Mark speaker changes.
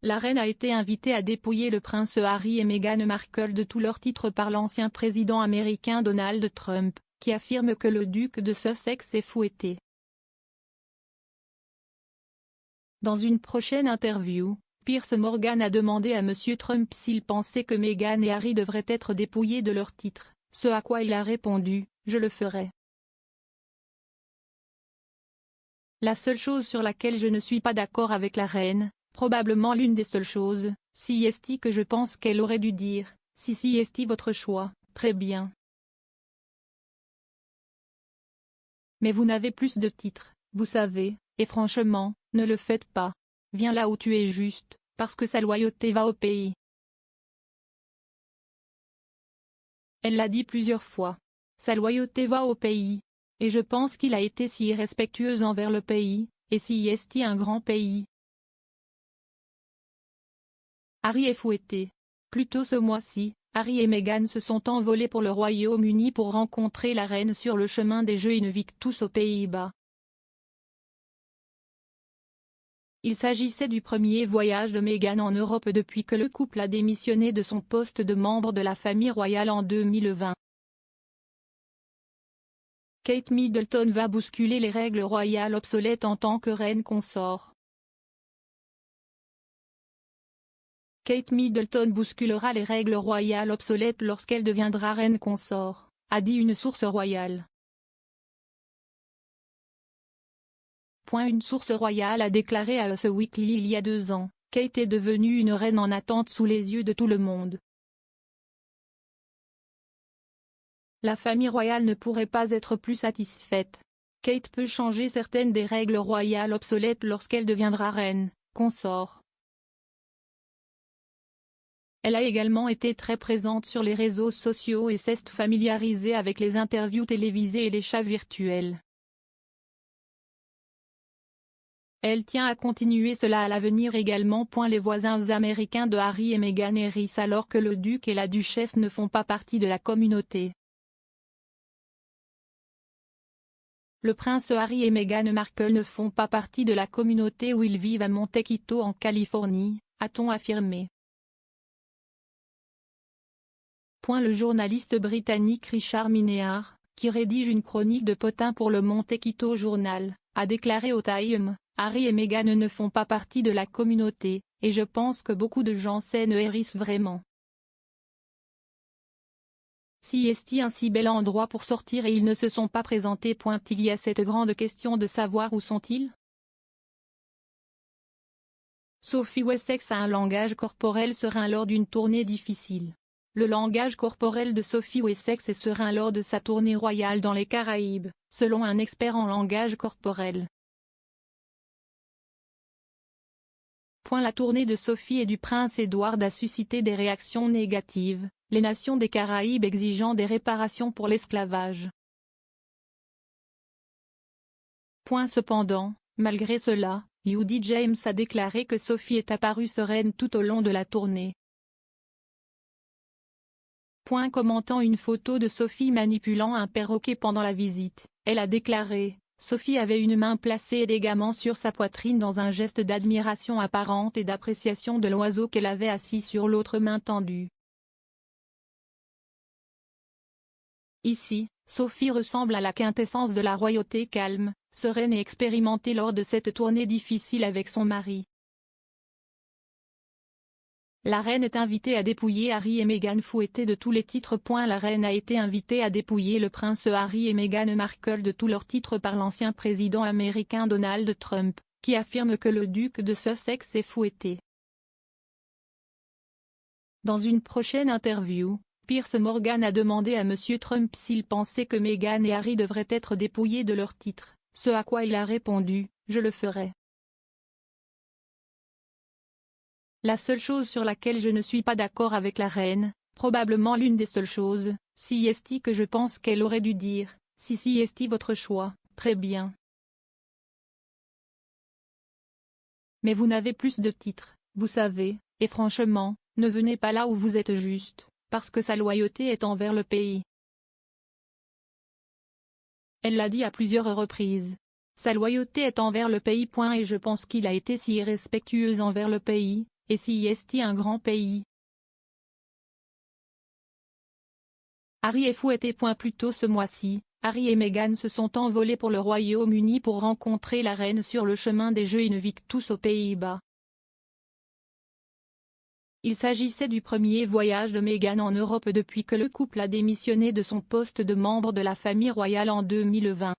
Speaker 1: La reine a été invitée à dépouiller le prince Harry et Meghan Markle de tous leurs titres par l'ancien président américain Donald Trump, qui affirme que le duc de Sussex est fouetté. Dans une prochaine interview, Piers Morgan a demandé à M. Trump s'il pensait que Meghan et Harry devraient être dépouillés de leurs titres, ce à quoi il a répondu « Je le ferai ». La seule chose sur laquelle je ne suis pas d'accord avec la reine, probablement l'une des seules choses, si est que je pense qu'elle aurait dû dire, si est votre choix, très bien. Mais vous n'avez plus de titres, vous savez, et franchement, ne le faites pas. Viens là où tu es juste, parce que sa loyauté va au pays. Elle l'a dit plusieurs fois. Sa loyauté va au pays. Et je pense qu'il a été si irrespectueux envers le pays, et si est un grand pays. Harry est fouetté. Plus tôt ce mois-ci, Harry et Meghan se sont envolés pour le Royaume-Uni pour rencontrer la reine sur le chemin des Jeux Invictus aux Pays-Bas. Il s'agissait du premier voyage de Meghan en Europe depuis que le couple a démissionné de son poste de membre de la famille royale en 2020. Kate Middleton va bousculer les règles royales obsolètes en tant que reine consort. Kate Middleton bousculera les règles royales obsolètes lorsqu'elle deviendra reine consort, a dit une source royale. Une source royale a déclaré à Us Weekly il y a 2 ans, Kate est devenue une reine en attente sous les yeux de tout le monde. La famille royale ne pourrait pas être plus satisfaite. Kate peut changer certaines des règles royales obsolètes lorsqu'elle deviendra reine, consort. Elle a également été très présente sur les réseaux sociaux et s'est familiarisée avec les interviews télévisées et les chats virtuels. Elle tient à continuer cela à l'avenir également. Les voisins américains de Harry et Meghan hérissent alors que le duc et la duchesse ne font pas partie de la communauté. Le prince Harry et Meghan Markle ne font pas partie de la communauté où ils vivent à Montecito en Californie, a-t-on affirmé. Le journaliste britannique Richard Minnear, qui rédige une chronique de Potin pour le Montecito Journal, a déclaré au Time, Harry et Meghan ne font pas partie de la communauté, et je pense que beaucoup de gens s'en hérissent vraiment. Si est un si bel endroit pour sortir et ils ne se sont pas présentés. Il y a cette grande question de savoir où sont-ils. Sophie Wessex a un langage corporel serein lors d'une tournée difficile. Le langage corporel de Sophie Wessex est serein lors de sa tournée royale dans les Caraïbes, selon un expert en langage corporel. La tournée de Sophie et du prince Édouard a suscité des réactions négatives, les nations des Caraïbes exigeant des réparations pour l'esclavage. Cependant, malgré cela, Judy James a déclaré que Sophie est apparue sereine tout au long de la tournée. Commentant une photo de Sophie manipulant un perroquet pendant la visite, elle a déclaré « Sophie avait une main placée élégamment sur sa poitrine dans un geste d'admiration apparente et d'appréciation de l'oiseau qu'elle avait assis sur l'autre main tendue. » Ici, Sophie ressemble à la quintessence de la royauté calme, sereine et expérimentée lors de cette tournée difficile avec son mari. La reine est invitée à dépouiller Harry et Meghan fouettés de tous les titres. La reine a été invitée à dépouiller le prince Harry et Meghan Markle de tous leurs titres par l'ancien président américain Donald Trump, qui affirme que le duc de Sussex est fouetté. Dans une prochaine interview, Piers Morgan a demandé à M. Trump s'il pensait que Meghan et Harry devraient être dépouillés de leurs titres, ce à quoi il a répondu « Je le ferai ». La seule chose sur laquelle je ne suis pas d'accord avec la reine, probablement l'une des seules choses, si est que je pense qu'elle aurait dû dire, si est votre choix, très bien. Mais vous n'avez plus de titres, vous savez, et franchement, ne venez pas là où vous êtes juste, parce que sa loyauté est envers le pays. Elle l'a dit à plusieurs reprises. Sa loyauté est envers le pays. Et je pense qu'il a été si irrespectueux envers le pays, et si est un grand pays. Harry est fouetté. Plus tôt ce mois-ci, Harry et Meghan se sont envolés pour le Royaume-Uni pour rencontrer la reine sur le chemin des Jeux Invictus aux Pays-Bas. Il s'agissait du premier voyage de Meghan en Europe depuis que le couple a démissionné de son poste de membre de la famille royale en 2020.